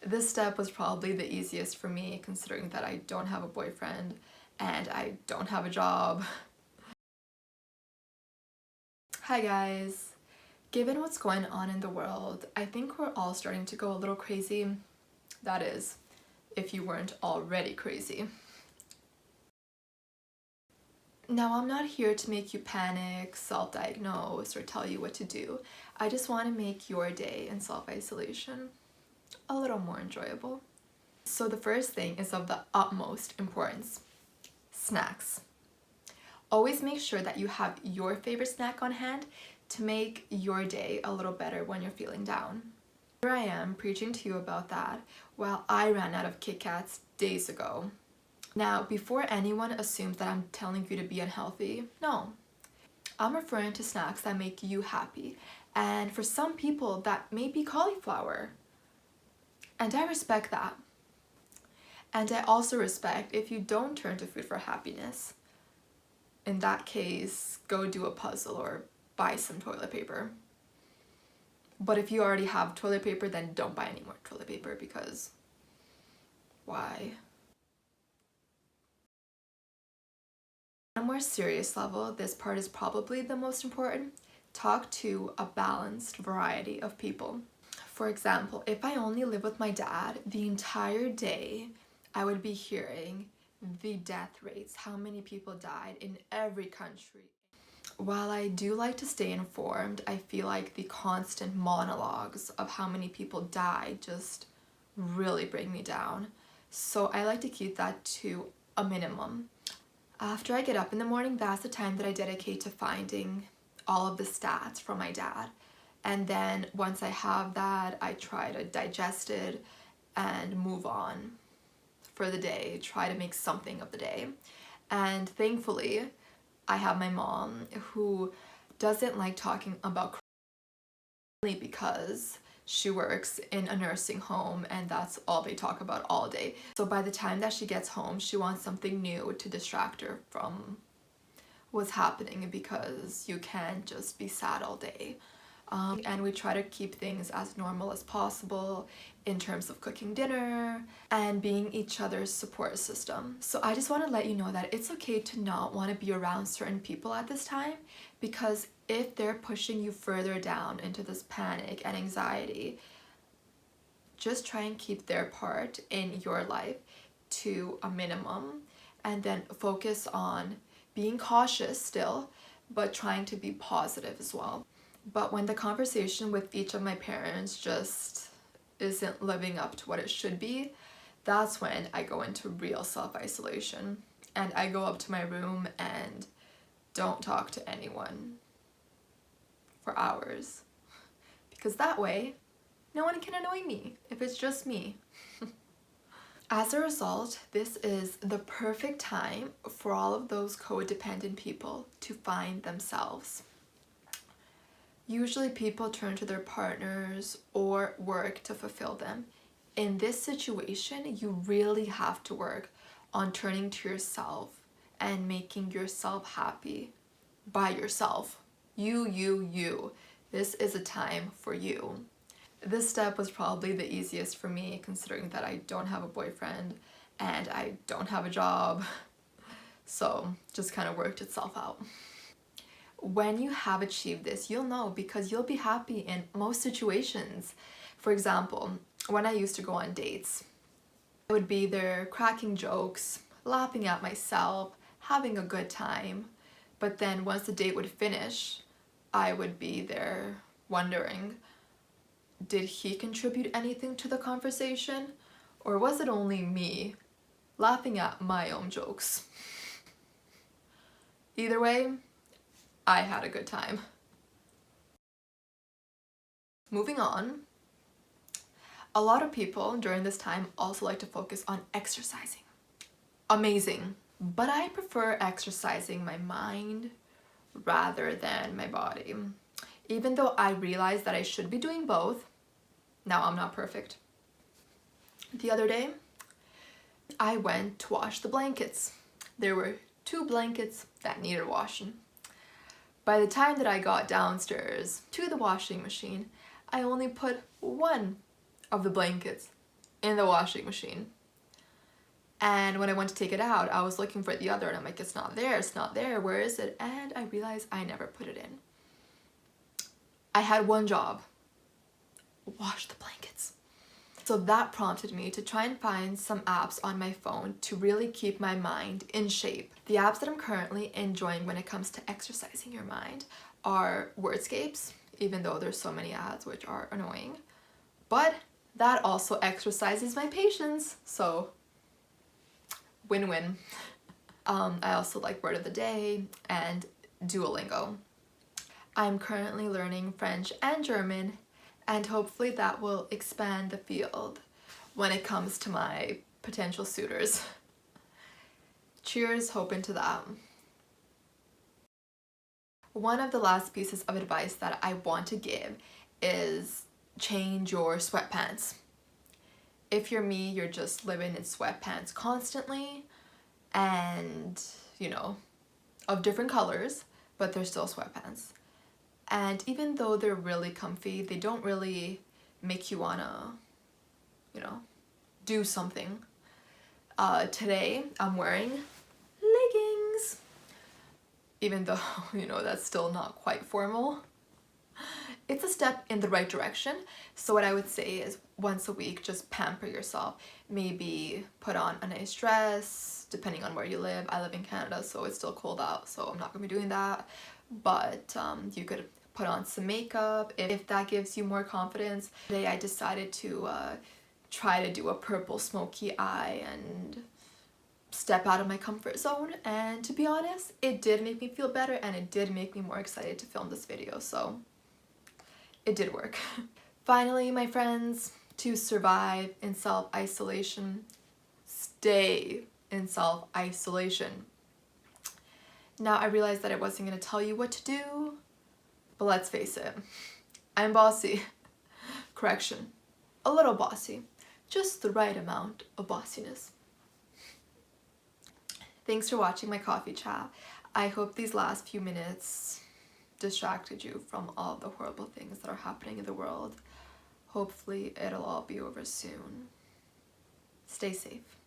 This step was probably the easiest for me considering that I don't have a boyfriend and I don't have a job. Hi guys! Given what's going on in the world, I think we're all starting to go a little crazy. That is, if you weren't already crazy. Now, I'm not here to make you panic, self-diagnose, or tell you what to do. I just want to make your day in self-isolation a little more enjoyable. So the first thing is of the utmost importance: snacks. Always make sure that you have your favorite snack on hand to make your day a little better when you're feeling down. Here I am preaching to you about that while I ran out of Kit Kats days ago. Now, before anyone assumes that I'm telling you to be unhealthy, no. I'm referring to snacks that make you happy, and for some people that may be cauliflower. And I respect that. And I also respect if you don't turn to food for happiness. In that case, go do a puzzle or buy some toilet paper. But if you already have toilet paper, then don't buy any more toilet paper because why? On a more serious level, this part is probably the most important. Talk to a balanced variety of people. For example, if I only live with my dad, the entire day I would be hearing the death rates, how many people died in every country. While I do like to stay informed, I feel like the constant monologues of how many people died just really bring me down. So I like to keep that to a minimum. After I get up in the morning, that's the time that I dedicate to finding all of the stats from my dad. And then once I have that, I try to digest it and move on for the day, try to make something of the day. And thankfully, I have my mom who doesn't like talking about because she works in a nursing home and that's all they talk about all day. So by the time that she gets home, she wants something new to distract her from what's happening because you can't just be sad all day. And we try to keep things as normal as possible in terms of cooking dinner and being each other's support system. So I just want to let you know that it's okay to not want to be around certain people at this time, because if they're pushing you further down into this panic and anxiety, just try and keep their part in your life to a minimum and then focus on being cautious still, but trying to be positive as well. But when the conversation with each of my parents just isn't living up to what it should be, that's when I go into real self-isolation and I go up to my room and don't talk to anyone for hours, because that way no one can annoy me if it's just me. As a result, this is the perfect time for all of those codependent people to find themselves. Usually people turn to their partners or work to fulfill them. In this situation, you really have to work on turning to yourself and making yourself happy by yourself. You. This is a time for you. This step was probably the easiest for me considering that I don't have a boyfriend and I don't have a job. So just kind of worked itself out. When you have achieved this, you'll know because you'll be happy in most situations. For example, when I used to go on dates, I would be there cracking jokes, laughing at myself, having a good time. But then once the date would finish, I would be there wondering, did he contribute anything to the conversation? Or was it only me laughing at my own jokes? Either way, I had a good time. Moving on, a lot of people during this time also like to focus on exercising. Amazing. But I prefer exercising my mind rather than my body. Even though I realize that I should be doing both, now I'm not perfect. The other day, I went to wash the blankets. There were 2 blankets that needed washing. By the time that I got downstairs to the washing machine, I only put 1 of the blankets in the washing machine. And when I went to take it out, I was looking for the other and I'm like, it's not there, it's not there, where is it? And I realized I never put it in. I had one job, wash the blankets. So that prompted me to try and find some apps on my phone to really keep my mind in shape. The apps that I'm currently enjoying when it comes to exercising your mind are Wordscapes, even though there's so many ads which are annoying. But that also exercises my patience, so win-win. I also like Word of the Day and Duolingo. I'm currently learning French and German, and hopefully that will expand the field when it comes to my potential suitors. Cheers, hoping to that. One of the last pieces of advice that I want to give is change your sweatpants. If you're me, you're just living in sweatpants constantly and, you know, of different colors, but they're still sweatpants. And even though they're really comfy, they don't really make you wanna, you know, do something. Today I'm wearing leggings, even though, you know, that's still not quite formal. It's a step in the right direction. So what I would say is once a week, just pamper yourself. Maybe put on a nice dress, depending on where you live. I live in Canada, so it's still cold out, so I'm not gonna be doing that. But you could put on some makeup if that gives you more confidence. Today I decided to try to do a purple smoky eye and step out of my comfort zone, and to be honest, it did make me feel better and it did make me more excited to film this video, so it did work. Finally, my friends, to survive in self-isolation, stay in self-isolation. Now I realized that I wasn't going to tell you what to do, but let's face it, I'm bossy. Correction, a little bossy. Just the right amount of bossiness. Thanks for watching my coffee chat. I hope these last few minutes distracted you from all the horrible things that are happening in the world. Hopefully it'll all be over soon. Stay safe.